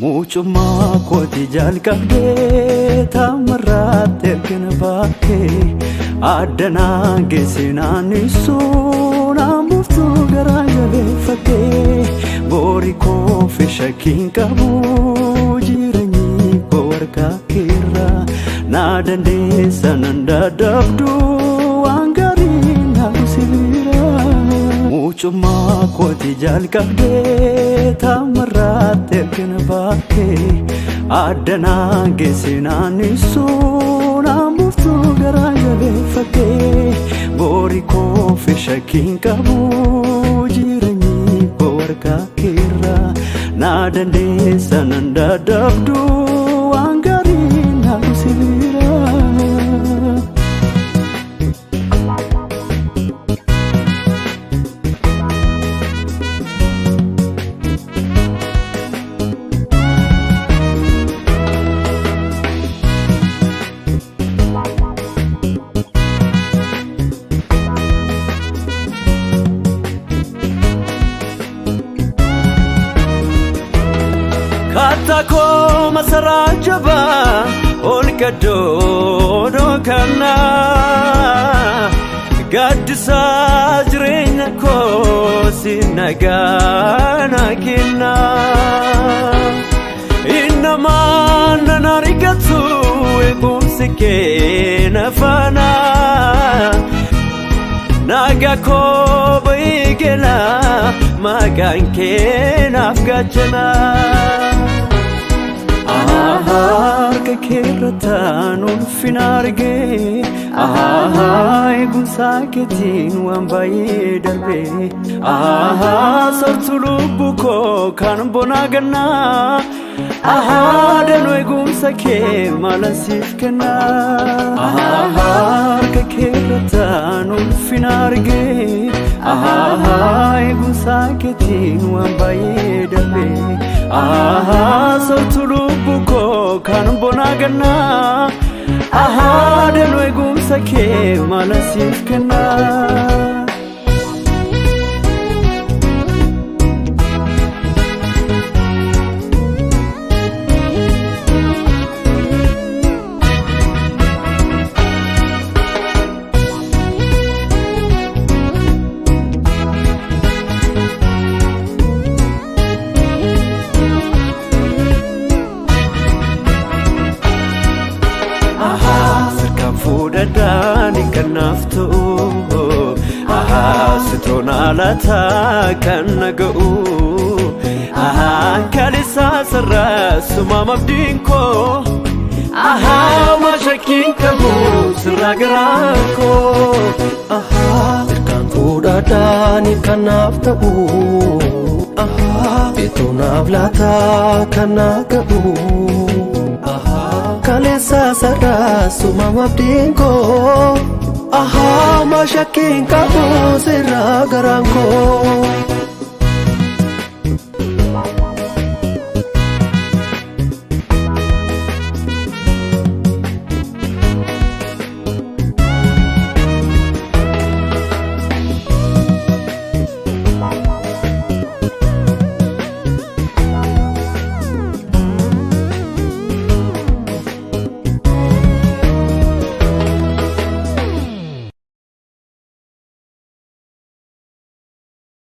Mucuma koti jalqabde tamarratte kenbaake adana gesinani suna muftu garajale fate bori ko fishakin kabu jirani borka kira nadande sananda dabdu angari nabsira Mucuma koti jalqabde tamarratte kenbaake adana gesinani suna muftu garajale fate bori ko fishakin kabu jirani borka kira nadande sananda dabdu angari nabsira Katako masarajaba olkado dokana gaddisa jirenya ko sinagana kinna inma nanarigatu egumsike nafana naga ko baigela maganke nafgachana Keratan ulfinarge egun saketin wambaye darbe sartulubuko kan bonagana dano egun sake malasif kana Keratan ulfinarge egun saketin wambaye darbe sartulubuko kan bonagana dano egum sake malasif kana Dani kanaftu sitona lata kanagu kalisa sarra suma mabdinko mashakin kabu siragrako kan kuda dani kanaftu sitona lata kanagu Kalesa sarra suma mabdinko mashakin kabu siragrako